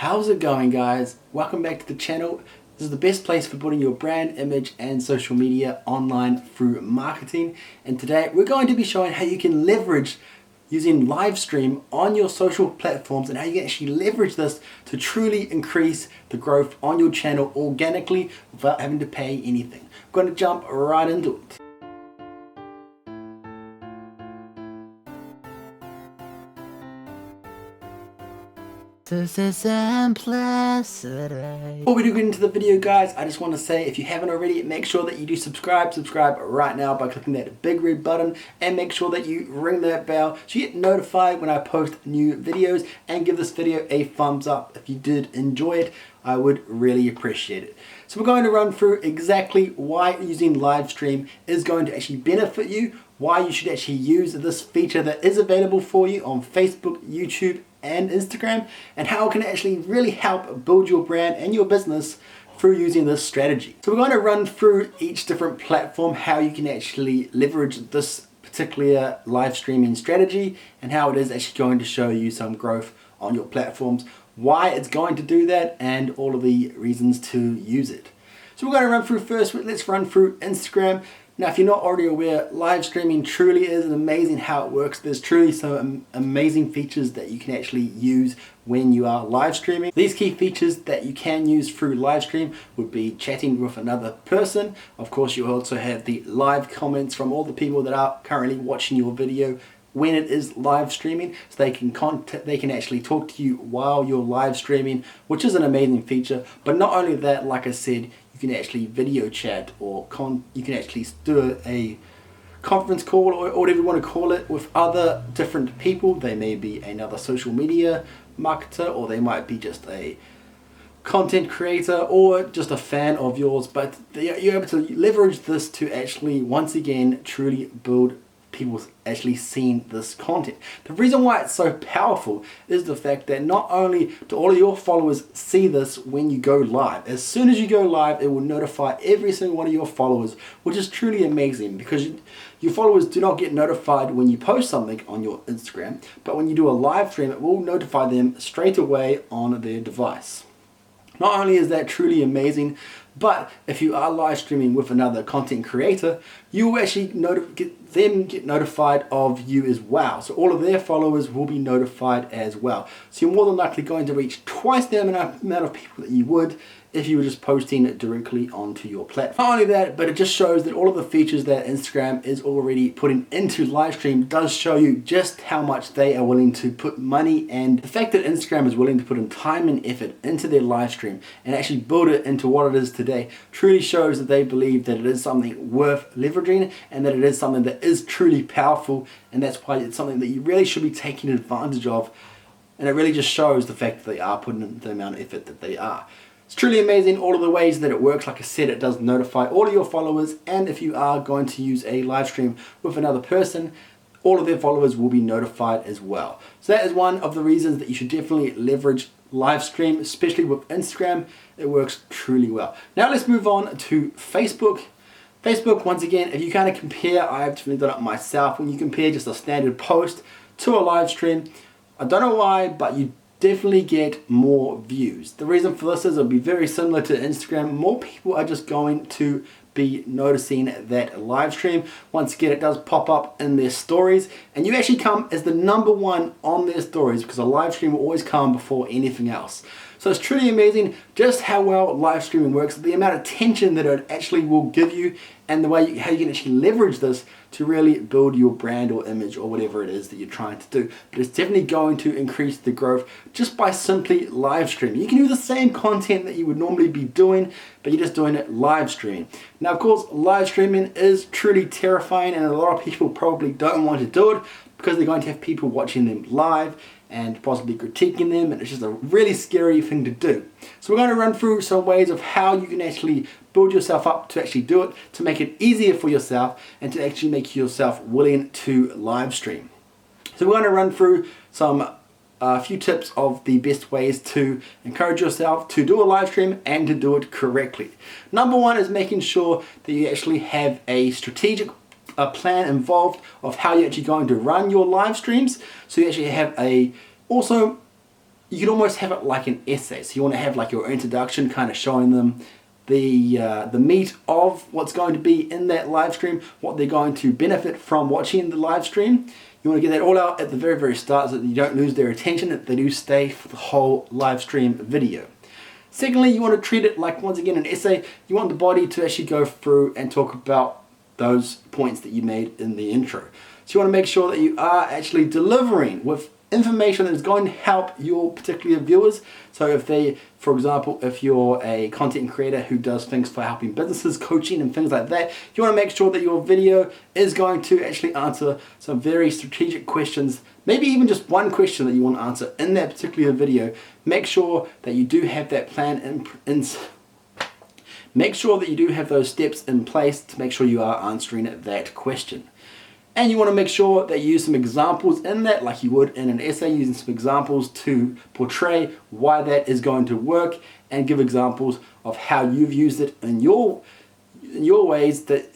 How's it going, guys? Welcome back to the channel. This is the best place for putting your brand, image and social media online through marketing. And today we're going to be showing how you can leverage using live stream on your social platforms and how you can actually leverage this to truly increase the growth on your channel organically without having to pay anything. We're going to jump right into it. This is simplicity. Before we do get into the video, guys, I just want to say, if you haven't already, make sure that you do subscribe right now by clicking that big red button, and make sure that you ring that bell so you get notified when I post new videos, and give this video a thumbs up if you did enjoy it. I would really appreciate it. So we're going to run through exactly why using live stream is going to actually benefit you, why you should actually use this feature that is available for you on Facebook, YouTube and Instagram, and how it can actually really help build your brand and your business through using this strategy. So we're going to run through each different platform, how you can actually leverage this particular live streaming strategy, and how it is actually going to show you some growth on your platforms, why it's going to do that, and all of the reasons to use it. So we're going to run through first, let's run through Instagram. Now, if you're not already aware, live streaming truly is amazing how it works. There's truly some amazing features that you can actually use when you are live streaming. These key features that you can use through live stream would be chatting with another person. Of course, you also have the live comments from all the people that are currently watching your video when it is live streaming, so they can actually talk to you while you're live streaming, which is an amazing feature. But not only that, like I said, you can actually video chat, or you can actually do a conference call, or whatever you want to call it, with other different people. They may be another social media marketer, or they might be just a content creator, or just a fan of yours. But you're able to leverage this to actually, once again, truly build people actually seeing this content. The reason why it's so powerful is the fact that not only do all of your followers see this when you go live, as soon as you go live, it will notify every single one of your followers, which is truly amazing, because your followers do not get notified when you post something on your Instagram, but when you do a live stream, it will notify them straight away on their device. Not only is that truly amazing, but if you are live streaming with another content creator, you will actually get notified of you as well. So all of their followers will be notified as well. So you're more than likely going to reach twice the amount of people that you would if you were just posting it directly onto your platform. Not only that, but it just shows that all of the features that Instagram is already putting into live stream does show you just how much they are willing to put money, and the fact that Instagram is willing to put in time and effort into their live stream and actually build it into what it is today truly shows that they believe that it is something worth leveraging, and that it is something that is truly powerful, and that's why it's something that you really should be taking advantage of. And it really just shows the fact that they are putting in the amount of effort that they are. It's truly amazing all of the ways that it works. Like I said, it does notify all of your followers, and if you are going to use a live stream with another person, all of their followers will be notified as well. So that is one of the reasons that you should definitely leverage live stream, especially with Instagram. It works truly well. Now let's move on to Facebook. Facebook, once again, if you kind of compare, I've definitely done it myself, when you compare just a standard post to a live stream, I don't know why, but you definitely get more views. The reason for this is it'll be very similar to Instagram. More people are just going to be noticing that live stream. Once again, it does pop up in their stories, and you actually come as the #1 on their stories, because a live stream will always come before anything else. So it's truly amazing just how well live streaming works, the amount of attention that it actually will give you, and the way how you can actually leverage this to really build your brand or image or whatever it is that you're trying to do. But it's definitely going to increase the growth just by simply live streaming. You can do the same content that you would normally be doing, but you're just doing it live streaming. Now, of course, live streaming is truly terrifying, and a lot of people probably don't want to do it because they're going to have people watching them live and possibly critiquing them, and it's just a really scary thing to do. So we're going to run through some ways of how you can actually build yourself up to actually do it, to make it easier for yourself, and to actually make yourself willing to live stream. So we're going to run through a few tips of the best ways to encourage yourself to do a live stream and to do it correctly. #1 is making sure that you actually have a strategic plan involved of how you're actually going to run your live streams. So you actually have you can almost have it like an essay. So you want to have like your introduction, kind of showing them the meat of what's going to be in that live stream, what they're going to benefit from watching the live stream. You want to get that all out at the very, very start so that you don't lose their attention, that they do stay for the whole live stream video. Secondly, you want to treat it like, once again, an essay. You want the body to actually go through and talk about those points that you made in the intro. So you want to make sure that you are actually delivering with information that is going to help your particular viewers. So if they, for example, if you're a content creator who does things for helping businesses, coaching and things like that, you want to make sure that your video is going to actually answer some very strategic questions, maybe even just one question that you want to answer in that particular video. Make sure that you do have that plan make sure that you do have those steps in place to make sure you are answering that question. And you want to make sure that you use some examples in that, like you would in an essay, using some examples to portray why that is going to work, and give examples of how you've used it in your ways, that,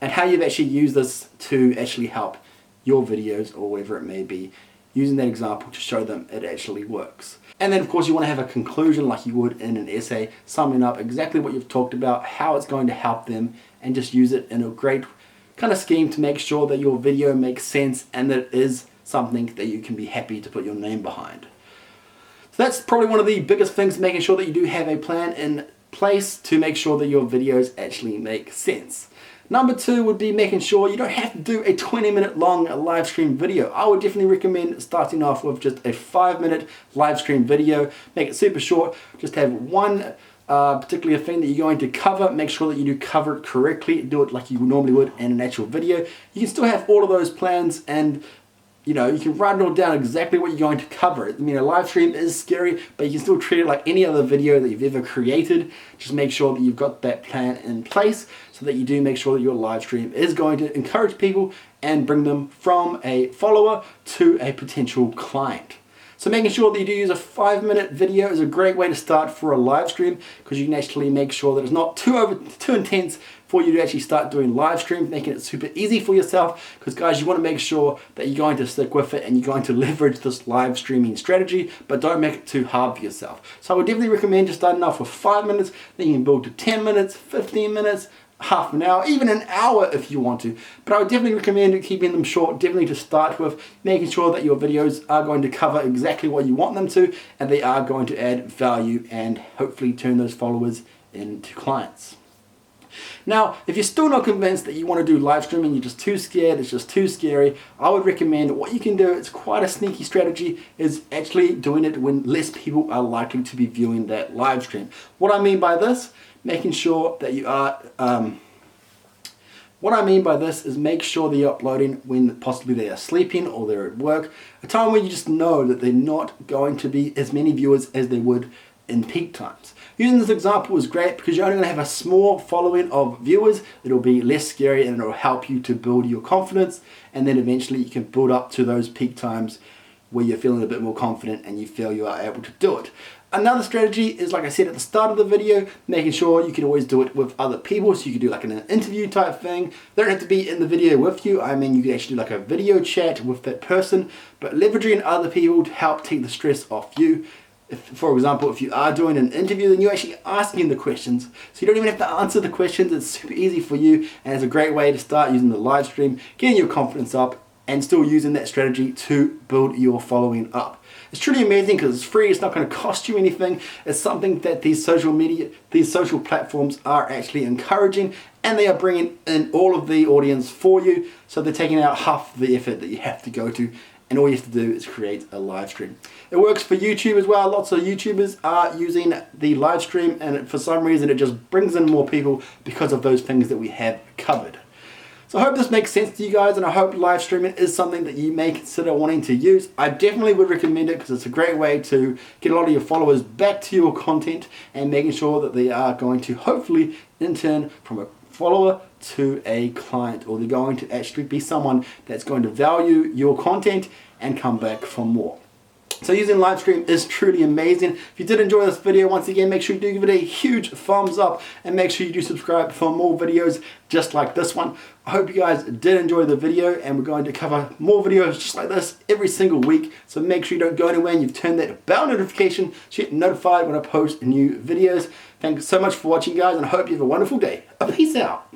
and how you've actually used this to actually help your videos or whatever it may be, using that example to show them it actually works. And then of course you want to have a conclusion like you would in an essay, summing up exactly what you've talked about, how it's going to help them, and just use it in a great kind of scheme to make sure that your video makes sense and that it is something that you can be happy to put your name behind. So that's probably one of the biggest things, making sure that you do have a plan in place to make sure that your videos actually make sense. Number two would be making sure you don't have to do a 20-minute long live stream video. I would definitely recommend starting off with just a 5-minute live stream video. Make it super short. Just have one particular thing that you're going to cover. Make sure that you do cover it correctly. Do it like you normally would in an actual video. You can still have all of those plans, and you know, you can write it all down exactly what you're going to cover. I mean, a live stream is scary, but you can still treat it like any other video that you've ever created. Just make sure that you've got that plan in place so that you do make sure that your live stream is going to encourage people and bring them from a follower to a potential client. So making sure that you do use a 5-minute video is a great way to start for a live stream, because you can actually make sure that it's not too intense for you to actually start doing live streams, making it super easy for yourself. Because guys, you want to make sure that you're going to stick with it and you're going to leverage this live streaming strategy, but don't make it too hard for yourself. So I would definitely recommend just starting off with 5 minutes, then you can build to 10 minutes, 15 minutes, half an hour, even an hour if you want to. But I would definitely recommend keeping them short, definitely to start with, making sure that your videos are going to cover exactly what you want them to, and they are going to add value and hopefully turn those followers into clients. Now, if you're still not convinced that you want to do live streaming, you're just too scared, it's just too scary, I would recommend what you can do, it's quite a sneaky strategy, is actually doing it when less people are likely to be viewing that live stream. What I mean by this, making sure that you are, what I mean by this is make sure that you're uploading when possibly they are sleeping or they're at work, a time when you just know that they're not going to be as many viewers as they would in peak times. Using this example is great because you're only going to have a small following of viewers. It'll be less scary and it'll help you to build your confidence, and then eventually you can build up to those peak times where you're feeling a bit more confident and you feel you are able to do it. Another strategy is, like I said at the start of the video, making sure you can always do it with other people. So you can do like an interview type thing. They don't have to be in the video with you. I mean, you can actually do like a video chat with that person, but leveraging other people to help take the stress off you. If, for example, if you are doing an interview, then you're actually asking the questions. So you don't even have to answer the questions. It's super easy for you, and it's a great way to start using the live stream, getting your confidence up, and still using that strategy to build your following up. It's truly amazing because it's free, it's not going to cost you anything. It's something that these social platforms are actually encouraging, and they are bringing in all of the audience for you. So they're taking out half the effort that you have to go to, and all you have to do is create a live stream. It works for YouTube as well. Lots of YouTubers are using the live stream, and for some reason it just brings in more people because of those things that we have covered. So I hope this makes sense to you guys, and I hope live streaming is something that you may consider wanting to use. I definitely would recommend it because it's a great way to get a lot of your followers back to your content and making sure that they are going to hopefully in turn from a follower to a client, or they're going to actually be someone that's going to value your content and come back for more. So using live stream is truly amazing. If you did enjoy this video, once again, make sure you do give it a huge thumbs up and make sure you do subscribe for more videos just like this one. I hope you guys did enjoy the video, and we're going to cover more videos just like this every single week. So make sure you don't go anywhere and you've turned that bell notification so you get notified when I post new videos. Thanks so much for watching, guys, and I hope you have a wonderful day. Peace out.